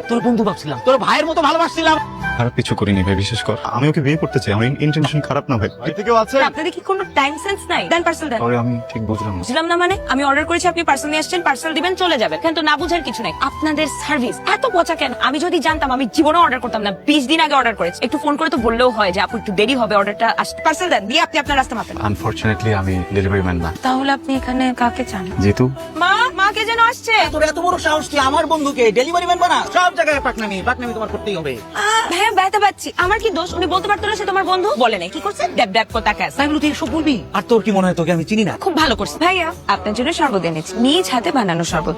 তোর বন্ধু ভাবছিলাম, তোর ভাইয়ের মতো ভালোবাসছিলাম। খারাপ কিছু করিনি ভাই, বিশেষ কর আমি ওকে বিয়ে করতে চাই। আমার ইন্টেনশন খারাপ না ভাই। বাড়িতে কেউ আছে? আপনাদের কি কোনো টাইম সেন্স নাই? দেন পার্সেল দেন। সরি, আমি ঠিক বুঝলাম না। বুঝলাম না মানে? আমি অর্ডার করেছি, আপনি পার্সেল নিয়ে আসছেন, পার্সেল দিবেন, চলে যাবেন। কিন্তু না বুঝার কিছু নাই। আপনাদের সার্ভিস এত পচা কেন? আমি যদি জানতাম আমি জীবনে অর্ডার করতাম না। 20 দিন আগে অর্ডার করেছি। একটু ফোন করে তো বললেও হয় যে আপু একটু দেরি হবে, অর্ডারটা আসতে। পার্সেল দেন, দিয়ে আপনি আপনার রাস্তা মাপেন। আনফরচুনেটলি আমি ডেলিভারি ম্যান না। তাহলে আপনি এখানে কাকে চান? যেহেতু মা কে যেন আসছে। তোর এত বড় সাহস, তুই আমার বন্ধুকে ডেলিভারি ম্যান বানা? সব জায়গায় পাকনামি তোমার করতেই হবে। ভাইয়া ব্যথা পাচ্ছি। আমার কি দোষ? উনি বলতে পারতো না সে তোমার বন্ধু? বলে নাই, কি করছে? ড্যাব ড্যাব করে তাকায় আছে। তাই বলে তুই এসব বলবি? আর তোর কি মনে হয় তোকে আমি চিনি না? খুব ভালো করছে ভাইয়া। আপনার জন্য শরবত এনেছি, নিজ হাতে বানানো শরবত।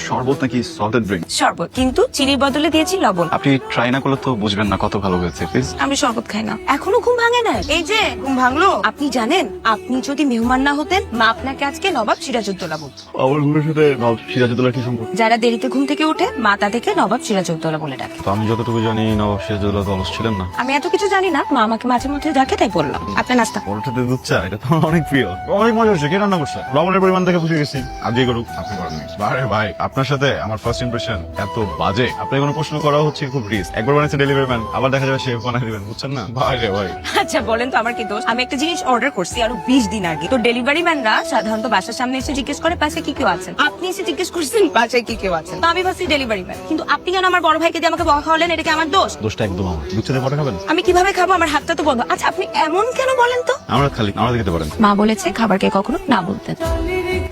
শরবত নাকি সল্টেড ড্রিঙ্ক? শরবত, কিন্তু চিনির বদলে দিয়েছি লবণ। আপনি ট্রাই না করলে তো বুঝবেন না কত ভালো হয়েছে। প্লিজ। আমি শরবত খাই না। এখনো ঘুম ভাঙে না? এই যে ঘুম ভাঙলো। আপনি জানেন, আপনি যদি মেহমান না হতেন, মা আপনাকে আজকে নবাব সিরাজউদ্দৌলা বলতো। আমার ঘুমের সাথে সিরাজউদ্দৌলা কি সম্পর্ক? যারা দেরিতে ঘুম থেকে ওঠে, মা তাদেরকে নবাব সিরাজউদ্দৌলা বলে ডাকে। তো আমি যতটুকু জানি নবাব সিরাজউদ্দৌলা তো অলস ছিলেন না। আমি এত কিছু জানি না, মা আমাকে মাঝে মধ্যে ডাকে, তাই বললাম। আপনার নাস্তা। পরোটাতে দুধ চা, এটা তো আমার অনেক প্রিয়। অনেক মজা হচ্ছে। কে রান্না করছে? লবণের পরিমাণ দেখে বুঝে গেছি। আজকে করুক, আপনি করেননি। আরে ভাই, আপনার সাথে আমার ফার্স্ট ইমপ্রেশন এত বাজে। আপনি কোনো প্রশ্ন করা হচ্ছে খুব রিস্ক। একবার বানাইছে ডেলিভারি ম্যান, আবার দেখা যাবে সে বানাই দিবেন, বুঝছেন না? ভাই রে ভাই। আচ্ছা বলেন তো আমার কি দোষ? আমি একটা জিনিস অর্ডার করছি আরো 20 দিন আগে। তো ডেলিভারি ম্যানরা সাধারণত বাসার সামনে এসে জিজ্ঞেস করে পাশে কি কেউ আছেন। আপনি এসে জিজ্ঞেস করছেন বাসায় কি কেউ আছেন। তো আমি ভাবছি ডেলিভারি ম্যান, কিন্তু আপনি কেন আমার বড় ভাইকে দিয়ে আমাকে বকা খাওয়ালেন? এটা কি আমার দোষ? দোষটা একদম আমার। দুধ পরে খাবেন? আমি কিভাবে খাবো? আমার হাতটা তো বন্ধ। আচ্ছা আপনি এমন কেন বলেন তো? আমরা খালি আমরা খেতে পারেন। মা বলেছে খাবারকে কখনো না বলতেন।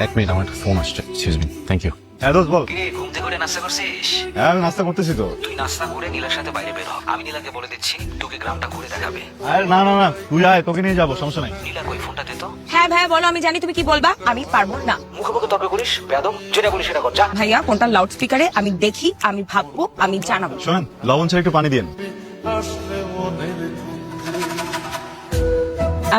এক মিনিট, আমার একটা ফোন আসছে। Excuse me. Thank you. হ্যাঁ দোস্ত বল। কিরে, ঘুম থেকে উঠে নাস্তা করছিস? হ্যাঁ আমি নাস্তা করতেছি তো। তুই নাস্তা করে নীলার সাথে বাইরে বের হ। আমি নীলাকে বলে দিচ্ছি তোকে গ্রামটা ঘুরে দেখাবে। আরে না না না, তুই আয়, তোকে নিয়ে যাবো, সমস্যা নাই। নীলা কই, ফোনটা দে তো। হ্যাঁ ভাইয়া বলো, আমি জানি তুমি কি বলবা। আমি পারবো না। মুখে মুখে তর্ক করিস, বেয়াদব। যেটা বলিস সেটা কর, যা। ভাইয়া ফোনটা লাউড স্পিকারে, আমি দেখি, আমি ভাববো, আমি জানাবো। শোনেন, লবণ ছেড়ে একটু পানি দিন।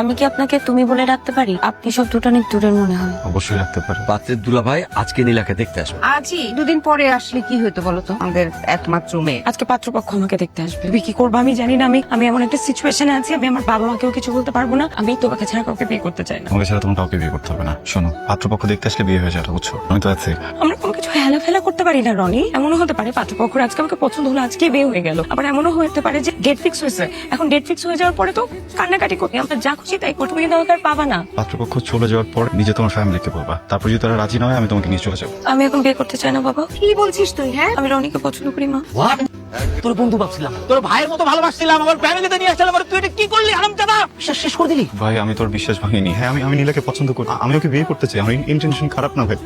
আমি কি আপনাকে তুমি বলে রাখতে পারি? আপনি শব্দটা অনেক দূরের মনে হয়। অবশ্যই রাখতে পারে। পাত্রের দুলাভাই আজকে নীলাকে দেখতে আসবে। আজই? দুদিন পরে আসলে কি হতো বলো তো? আমাদের একমাত্র মেয়ে। আজকে পাত্রপক্ষ আমাকে দেখতে আসবে। তুমি কি করবো আমি জানি না। আমি এমন একটা সিচুয়েশনে আছি, আমি আমার বাবা মাকেও কিছু বলতে পারবো না। আমি তোমাকে ছাড়া কাউকে বিয়ে করতে চাই না। আমাকে ছাড়া তোমার কাউকে বিয়ে করতে হবে না। শোনো, পাত্রপক্ষ দেখতে আসলে বিয়ে হয়ে যাবে, বুঝছো? আমি তো আছি। আমরা কোনো কিছু হেলা ফেলা করতে পারি না রনি। এমনও হতে পারে পাত্রপক্ষ আজকে আমাকে পছন্দ হলো, আজকে বিয়ে হয়ে গেল। আবার এমনও হতে পারে যে ডেট ফিক্স হয়েছে। এখন ডেট ফিক্স হয়ে যাওয়ার পরে তো কান্নাকাটি করি, আমরা যা খুশি তাই করতে। তুমি কিন্তু আমাকে আর পাবা না। পাত্রপক্ষ চলে যাওয়ার পর নিজে তোমার ফ্যামিলিকে বলবা। তারপর যদি তারা রাজি না হয়, আমি তোমাকে নিয়ে চলে যাবো। আমি এখন বিয়ে করতে চাই না বাবা। কি বলছিস তুই? হ্যাঁ আমি রনিকে পছন্দ করি মা। What? তোর বন্ধু ভাবছিলাম, তোর ভাইয়ের মতো ভালোবাসছিলাম, আমার ফ্যামিলিতে নিয়ে আসছিলাম, আর তুই এটা কি করলি হারামজাদা? বিশ্বাস শেষ করে দিলি। ভাই আমি তোর বিশ্বাস ভাঙিনি। হ্যাঁ আমি নীলাকে পছন্দ করি। আমি ওকে বিয়ে করতে চাই। আমার ইন্টেনশন খারাপ না ভাই।